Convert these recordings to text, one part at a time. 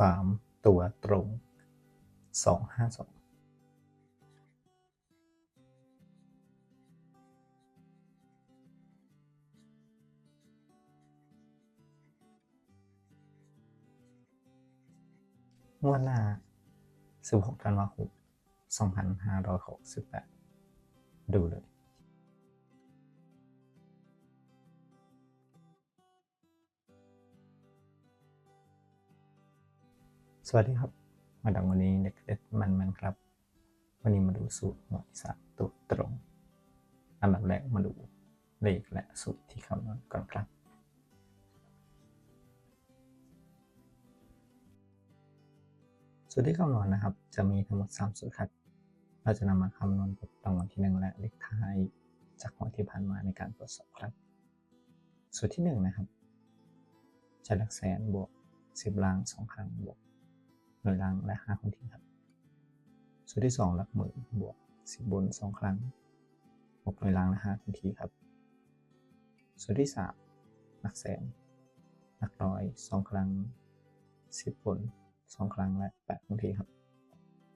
3ตัวตรง252งวดหน้า16ธันวาคม2568ดูเลยสวัสดีครับมาดังวันนี้เด็กเด็ดมันครับวันนี้มาดูสูตรหวย3ตัวตรงอันดับแรกมาดูเลขและสูตรที่คำนวณก่อนครับสูตรที่คำนวณนะครับจะมีทั้งหมด3สูตรครับเราจะนำมาคำนวณกับรางวัลที่1และเลขท้ายจากงวดที่ผ่านมาในการตรวจสอบครับสูตรที่1นะครับจะหลักแสนบวก10ล่าง2ครั้งบวก1ล่างและ5คงที่ครับสูตรที่2หลักหมื่นบวก10บน2ครั้งบวก1ล่างและ5คงที่ครับสูตรที่3หลักแสนหลักร้อย2ครั้ง10บน2ครั้งและ8คงที่ครับ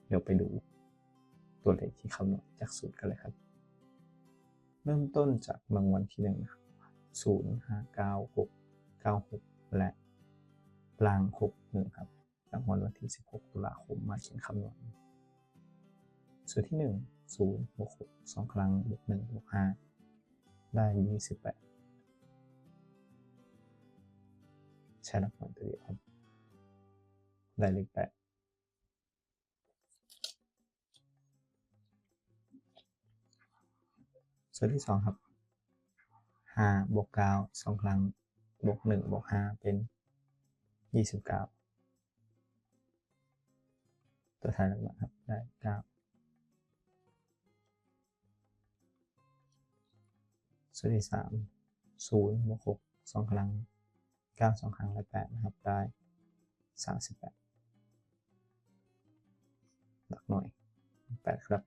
เดี๋ยวไปดูตัวเลขที่คำนวณจากสูตรกันเลยครับเริ่มต้นจากรางวัลที่1นะครับ059696และล่าง61ครับรางวัลวันที่16ตุลาคมมาเขียนคำนวณสูตรที่1 066 2ครั้งบวก1บวก5ได้28ใช้หลักหน่วยตัวเดียวครับได้เลข8สูตรที่2ครับ5บวก9 2ครั้งบวก1บวก5เป็น29ตัวท้ายหลักหน่วยครับได้9สูตรที่3 0บวก6 2ครั้ง9 2ครั้งและ8นะครับได้38หลักหน่วย8ครับ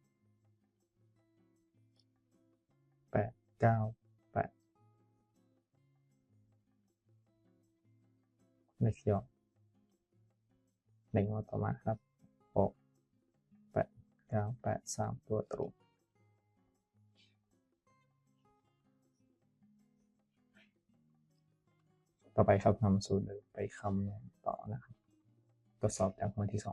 8 9 8เลขย่อในงวดต่อมาครับ6 8 9 8 3ตัวตรงต่อไปครับนำสูตรไปคำนวณต่อนะครับตรวจสอบจากวันที่2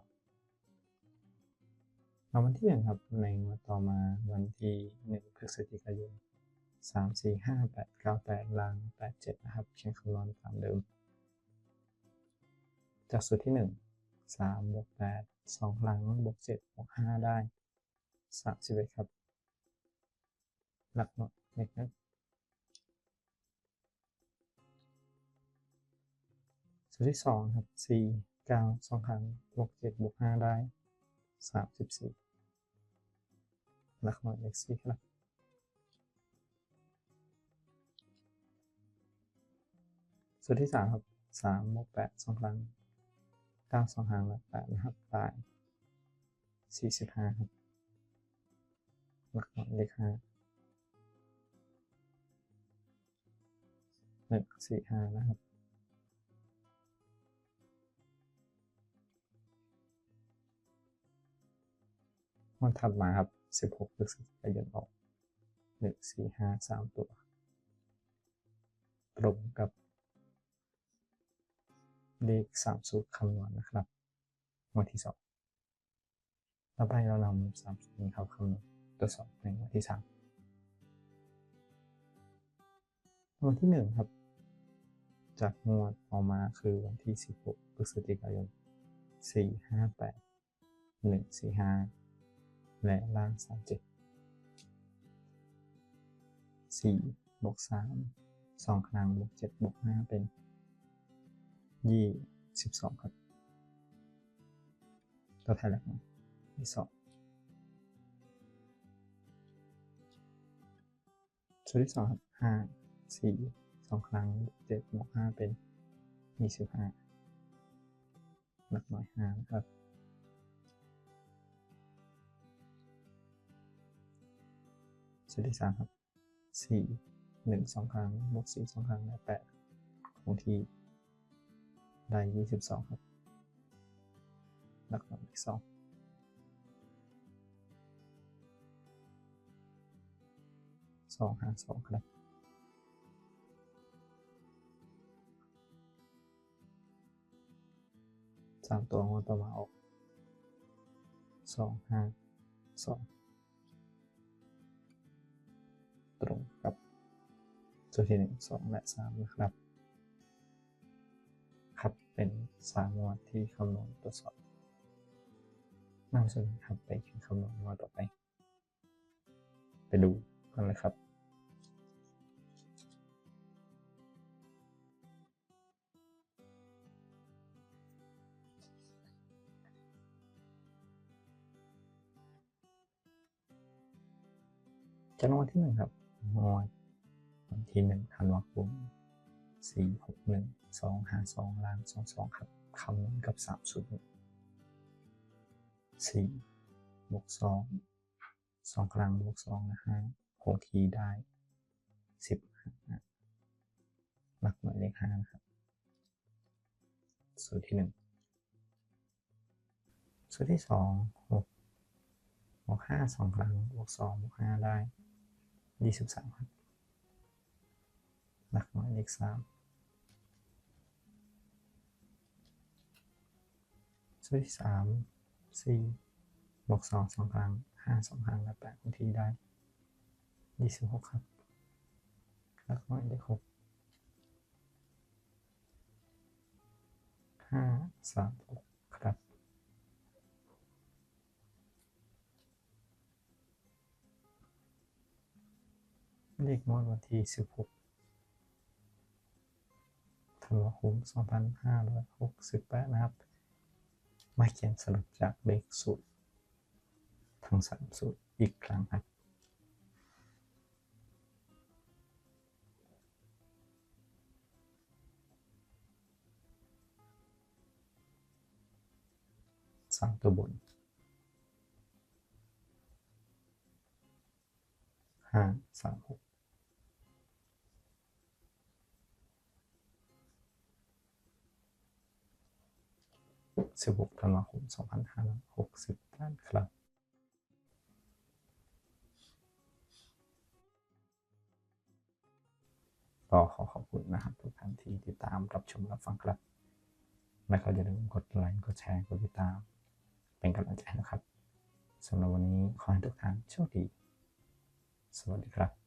วันที่1ครับในงวดต่อมาวันที่1พฤศจิกายน3 4 5 8 9 8ล่าง8 7นะครับเขียนคำนวณตามเดิมจากสูตรที่1 3บวก8 2ครั้งบวก7บวก5ได้31ครับหลักหน่วยเลขนะสูตรที่2ครับ4 9 2ครั้งบวก7บวก5ได้34หลักหน่วยเลข4ครับสูตรที่3ครับ3บวก8 2ครั้ง9 2ครั้งและ8นะครับได้45ครับหลักหน่วยเลข5 1 4 5นะครับวันถัดมาครับ16พฤศจิกายนออก1 4 5 3ตัวตรงกับเลข3สูตรคำนวณนะครับวันที่2ต่อไปเรานำ3สูตรนี้เข้าคำนวณตรวจสอบในวันที่3วันที่1ครับจากงวดออกมาคือวันที่16พฤศจิกายน4 5 8 1 4 5และล่าง37 4บวก3 2ครั้งบวก7บวก5เป็น22ครับตัวท้ายหลักที่2สูตรที่2ครับ5 4 2ครั้งบวก7บวก5เป็น25หลักหน่วย5นะครับสูตรที่3ครับ4 1 2ครั้งบวก4 2ครั้งและ8คงที่ได้22ครับ หลักหน่วยเลข2 252ครับ3ตัวงวดต่อมาออก252ตรงกับสูตรที่1 2และ3นะครับครับเป็น3งวดที่คำนวณตรวจสอบนำส่วนครับไปคำนวณงวดต่อไปดูกันเลยครับจากงวดที่1ครับงวดวันที่1ธันวาคม461 252ล่าง22ครับคำนวณกับ3สูตร4บวก2 2ครั้งบวก2นะฮะคงที่ได้15หลักหน่วยเลข5นะครับสูตรที่1สูตรที่2 6บวก5 2ครั้งบวก2บวก5ได้23ครับหลักหน่วยเลข3สูตรที่3 4บวก2 2ครั้ง5 2ครั้งและ8คงที่ได้26ครับหลักหน่วยเลข6 5 3 6ครับเลขงวดวันที่16ธันวาคม2568นะครับมาเขียนสรุปจากเลขสูตรทั้ง3สูตรอีกครั้งครับ3ตัวบน5 3 6 16ธันวาคม2568ครับก็ขอบคุณนะครับทุกท่านที่ติดตามรับชมรับฟังครับและก็อย่าลืมกดไลค์กดแชร์กดติดตามเป็นกำลังใจนะครับสำหรับวันนี้ขอให้ทุกท่านโชคดีสวัสดีครับ